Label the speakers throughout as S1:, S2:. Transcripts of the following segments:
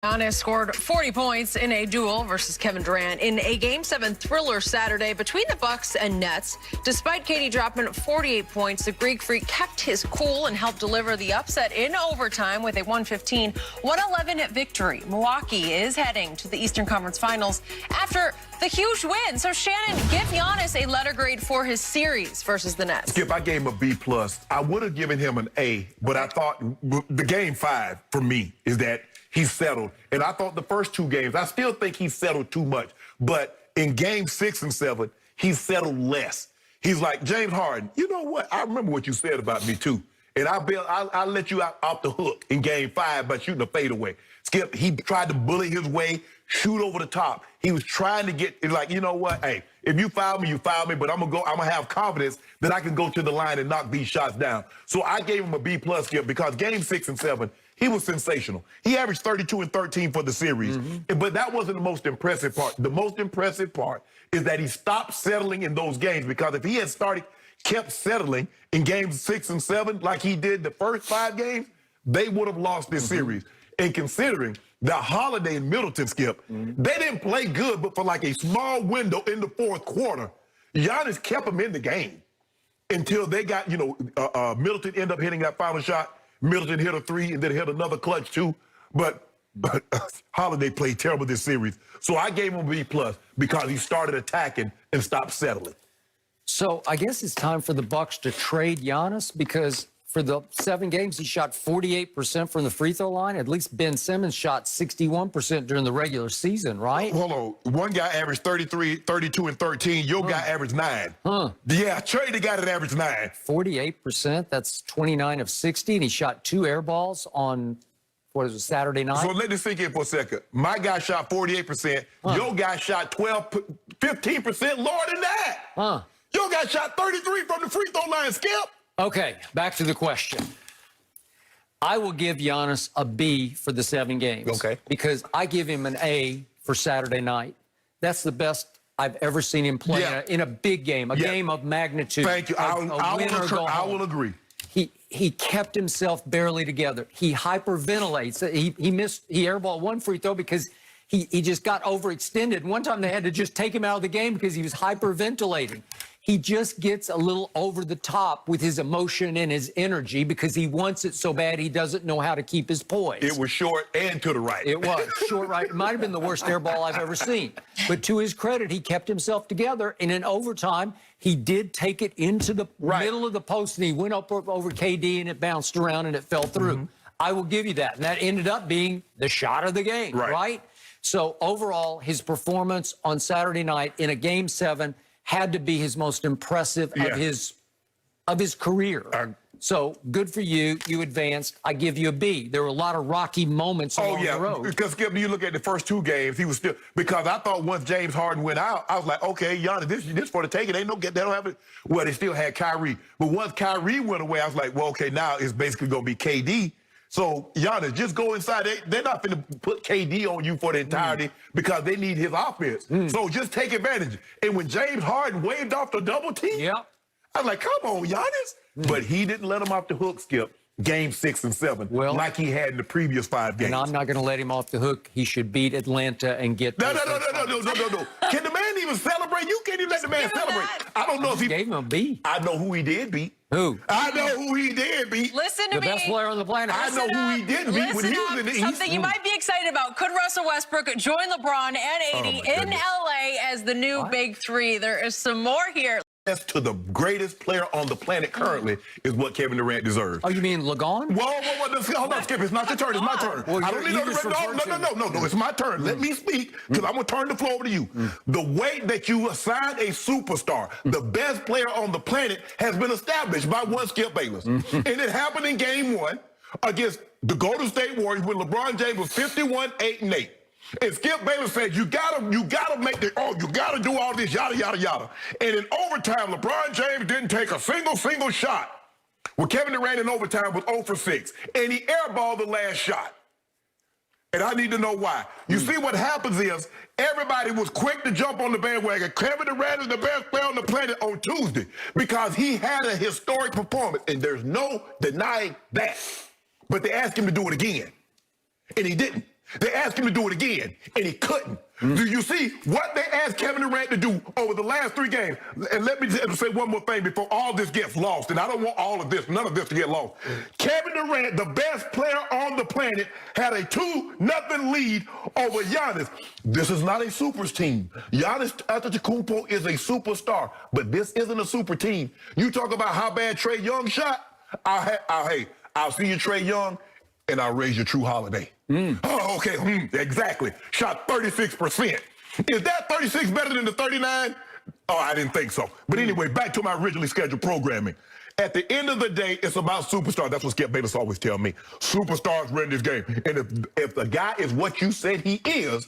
S1: Giannis scored 40 points in a duel versus Kevin Durant in a Game 7 thriller Saturday between the Bucks and Nets. Despite KD dropping 48 points, the Greek Freak kept his cool and helped deliver the upset in overtime with a 115-111 victory. Milwaukee is heading to the Eastern Conference Finals after the huge win. So, Shannon, give Giannis a letter grade for his series versus the Nets.
S2: Skip, I gave him a B+. I would have given him an A, but I thought the Game 5 for me is that he settled. And I thought the first two games, I still think he settled too much. But in Game 6 and 7, he settled less. He's like, James Harden, you know what? I remember what you said about me, too. And I'll let you out the hook in Game 5 by shooting a fadeaway. Skip, he tried to bully his way, shoot over the top. He was trying to get, like, you know what? Hey, if you foul me, you foul me, but I'm gonna have confidence that I can go to the line and knock these shots down. So I gave him a B+, Skip, because Game 6 and 7, he was sensational. He averaged 32 and 13 for the series, but that wasn't the most impressive part. The most impressive part is that he stopped settling in those games, because if he had kept settling in Games 6 and 7 like he did the first 5 games, they would have lost this series. And considering that Holiday and Middleton, Skip, they didn't play good, but for like a small window in the fourth quarter, Giannis kept them in the game until they got, Middleton ended up hitting that final shot. Middleton hit a 3 and then hit another clutch too. But Holiday played terrible this series. So I gave him a B+ because he started attacking and stopped settling.
S3: So I guess it's time for the Bucks to trade Giannis, because for the 7 games, he shot 48% from the free throw line. At least Ben Simmons shot 61% during the regular season, right?
S2: Hold on. One guy averaged 33, 32, and 13. Your guy averaged 9. Yeah, trade the guy that averaged 9.
S3: 48%. That's 29 of 60. And he shot 2 air balls on, what is it, Saturday night?
S2: So let this sink in for a second. My guy shot 48%. Your guy shot 15% lower than that. Your guy shot 33 from the free throw line, Skip.
S3: Okay, back to the question. I will give Giannis a B for the 7 games.
S2: Okay.
S3: Because I give him an A for Saturday night. That's the best I've ever seen him play in a big game, a game of magnitude.
S2: Thank you. I will agree.
S3: He kept himself barely together. He hyperventilates. He airballed 1 free throw because he just got overextended. One time they had to just take him out of the game because he was hyperventilating. He just gets a little over the top with his emotion and his energy because he wants it so bad he doesn't know how to keep his poise.
S2: It was short and to the right.
S3: It was short right. It might have been the worst air ball I've ever seen. But to his credit, he kept himself together. And in overtime, he did take it into the middle of the post, and he went up over KD, and it bounced around, and it fell through. I will give you that. And that ended up being the shot of the game, right? So overall, his performance on Saturday night in a Game 7 had to be his most impressive of his career. So good for you. You advanced. I give you a B. There were a lot of rocky moments along the road.
S2: Because, Skip, you look at the first 2 games, he was still, because I thought once James Harden went out, I was like, okay, Giannis, this for the taking. They don't have it. Well, they still had Kyrie. But once Kyrie went away, I was like, well, okay, now it's basically going to be KD. So, Giannis, just go inside. They're not going to put KD on you for the entirety because they need his offense. So just take advantage. And when James Harden waved off the double team, I was like, come on, Giannis. But he didn't let him off the hook, Skip, Game 6 and 7, like he had in the previous 5 games.
S3: And I'm not going to let him off the hook. He should beat Atlanta and get...
S2: No. Can the man even celebrate? You can't even let the man celebrate. I don't know if he...
S3: gave him a B.
S2: I know who he did beat.
S3: Who?
S2: I know who he did beat.
S1: Listen to me.
S3: The best player on the planet.
S2: I know who he didn't beat when he was in the East.
S1: Something you might be excited about. Could Russell Westbrook join LeBron and AD in LA as the new Big 3? There is some more here.
S2: To the greatest player on the planet currently is what Kevin Durant deserves.
S3: Oh, you mean LeGon?
S2: Whoa. Hold on, Skip. It's not your turn. It's my turn.
S3: Well,
S2: I don't need no. It's my turn. Let me speak, because I'm going to turn the floor over to you. The way that you assign a superstar, the best player on the planet, has been established by one Skip Bayless. And it happened in Game 1 against the Golden State Warriors when LeBron James was 51, 8, and 8. And Skip Bayless said, you gotta make the, you gotta do all this, yada, yada, yada. And in overtime, LeBron James didn't take a single shot. Well, Kevin Durant in overtime was 0 for 6. And he airballed the last shot. And I need to know why. You see, what happens is everybody was quick to jump on the bandwagon. Kevin Durant is the best player on the planet on Tuesday because he had a historic performance. And there's no denying that. But they asked him to do it again. And he didn't. They asked him to do it again, and he couldn't. Do you see what they asked Kevin Durant to do over the last 3 games? And let me say one more thing before all this gets lost, and I don't want all of this, none of this to get lost. Kevin Durant, the best player on the planet, had a 2-0 lead over Giannis. This is not a supers team. Giannis Antetokounmpo is a superstar, but this isn't a super team. You talk about how bad Trae Young shot, I'll see you, Trae Young, and I'll raise your True Holiday. Oh, okay, exactly. Shot 36%. Is that 36 better than the 39? Oh, I didn't think so. But anyway, back to my originally scheduled programming. At the end of the day, it's about superstars. That's what Skip Bayless always tell me. Superstars win this game. And if the guy is what you said he is,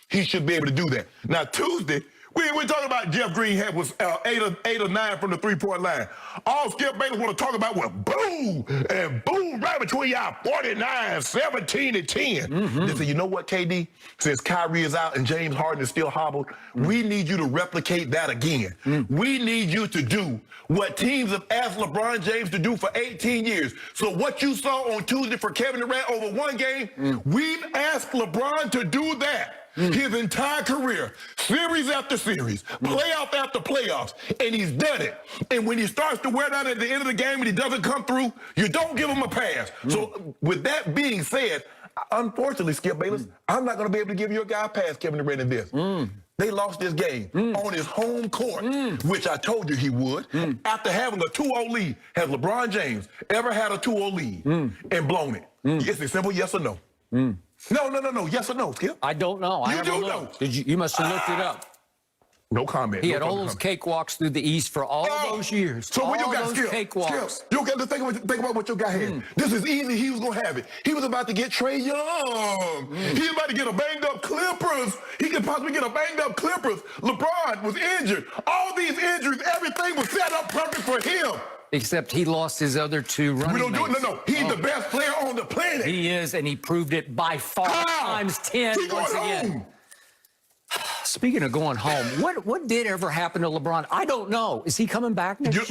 S2: he should be able to do that. Now, Tuesday, we're talking about Jeff Green was 8 or 9 from the 3-point line. All Skip Bayless want to talk about was boom, and boom, right between y'all, 49, 17, and 10. They say, you know what, KD? Since Kyrie is out and James Harden is still hobbled, we need you to replicate that again. We need you to do what teams have asked LeBron James to do for 18 years. So what you saw on Tuesday for Kevin Durant over 1 game, we've asked LeBron to do that. His entire career, series after series, playoff after playoffs, and he's done it. And when he starts to wear down at the end of the game and he doesn't come through, you don't give him a pass. So with that being said, unfortunately, Skip Bayless, I'm not going to be able to give your guy a pass, Kevin Durant, in this. They lost this game on his home court, which I told you he would. After having a 2-0 lead, has LeBron James ever had a 2-0 lead and blown it? It's a simple yes or no. No. Yes or no, Skip?
S3: I don't know.
S2: You do know.
S3: You must have looked it up.
S2: No comment.
S3: He had all those cakewalks through the East for all those years.
S2: So when you got
S3: Skip,
S2: you got to think about what your guy had. This is easy. He was going to have it. He was about to get Trae Young. He was about to get a banged-up Clippers. He could possibly get a banged-up Clippers. LeBron was injured. All these injuries, everything was set up perfect for him.
S3: Except he lost his other 2 running
S2: We don't do it.
S3: mates.
S2: No. He's the best player on the planet.
S3: He is, and he proved it by far times 10
S2: He
S3: once
S2: going
S3: again.
S2: home.
S3: Speaking of going home, what did ever happen to LeBron? I don't know. Is he coming back next year?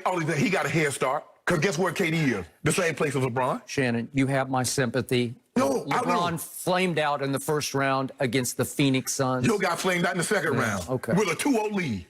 S2: Only thing, he got a head start. Because guess where KD is? The same place as LeBron.
S3: Shannon, you have my sympathy.
S2: No, I
S3: LeBron
S2: don't.
S3: flamed out in the first round against the Phoenix Suns.
S2: Your guy flamed out in the second round.
S3: Okay.
S2: With a 2-0 lead.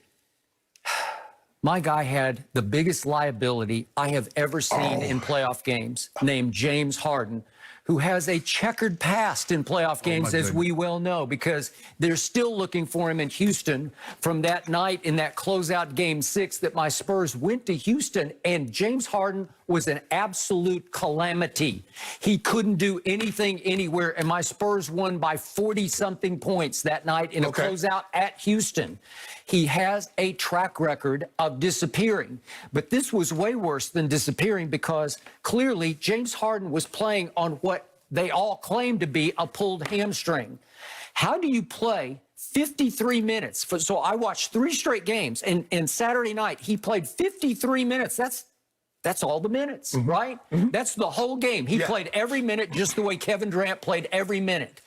S3: My guy had the biggest liability I have ever seen in playoff games, named James Harden, who has a checkered past in playoff games, as we well know, because they're still looking for him in Houston from that night in that closeout Game 6 that my Spurs went to Houston, and James Harden was an absolute calamity. He couldn't do anything anywhere, and my Spurs won by 40-something points that night in a closeout at Houston. He has a track record of disappearing, but this was way worse than disappearing because clearly James Harden was playing on what they all claim to be a pulled hamstring. How do you play 53 minutes? So I watched 3 straight games, and Saturday night he played 53 minutes. That's all the minutes, right? That's the whole game. He played every minute just the way Kevin Durant played every minute.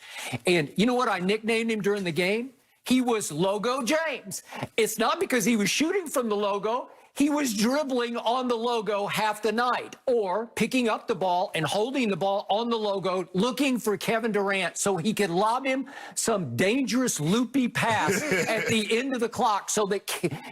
S3: And you know what I nicknamed him during the game? He was Logo James. It's not because he was shooting from the logo. He was dribbling on the logo half the night, or picking up the ball and holding the ball on the logo, looking for Kevin Durant so he could lob him some dangerous loopy pass at the end of the clock so that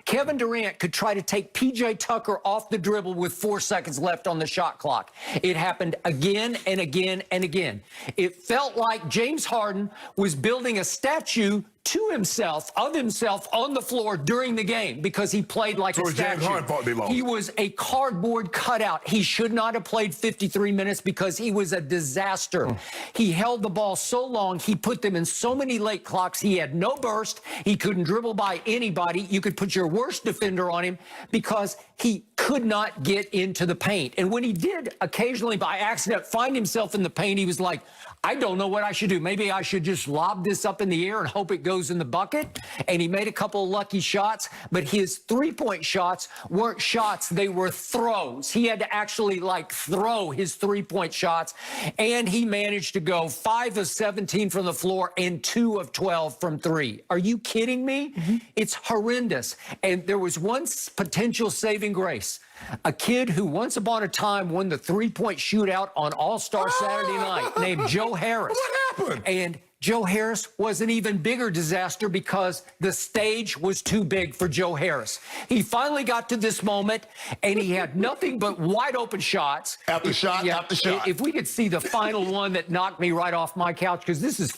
S3: Kevin Durant could try to take P.J. Tucker off the dribble with 4 seconds left on the shot clock. It happened again and again and again. It felt like James Harden was building a statue to himself, of himself, on the floor during the game because he played like a statue.
S2: James Harden thought they lost.
S3: He was a cardboard cutout. He should not have played 53 minutes because he was a disaster. He held the ball so long, he put them in so many late clocks. He had no burst. He couldn't dribble by anybody. You could put your worst defender on him because he could not get into the paint. And when he did occasionally by accident find himself in the paint, he was like, I don't know what I should do. Maybe I should just lob this up in the air and hope it goes in the bucket. And he made a couple of lucky shots, but his three-point shots weren't shots. They were throws. He had to actually throw his three-point shots. And he managed to go 5 of 17 from the floor and 2 of 12 from 3. Are you kidding me? It's horrendous. And there was one potential saving grace. race. A kid who once upon a time won the three-point shootout on All-Star Saturday night named Joe Harris.
S2: What happened?
S3: And Joe Harris was an even bigger disaster because the stage was too big for Joe Harris. He finally got to this moment, and he had nothing but wide open shots.
S2: After shot, after shot.
S3: If we could see the final one that knocked me right off my couch, because this is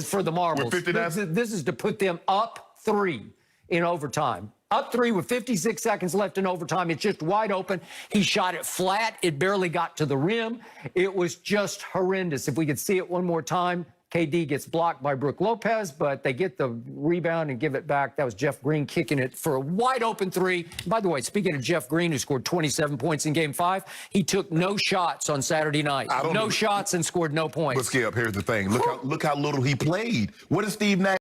S3: for the marbles. This is to put them up 3 in overtime. Up 3 with 56 seconds left in overtime. It's just wide open. He shot it flat. It barely got to the rim. It was just horrendous. If we could see it one more time. KD gets blocked by Brook Lopez, but they get the rebound and give it back. That was Jeff Green kicking it for a wide open 3. By the way, speaking of Jeff Green, who scored 27 points in Game 5, he took no shots on Saturday night. No shots and scored no points.
S2: But Skip, here's the thing. Look how little he played. What is Steve Nash?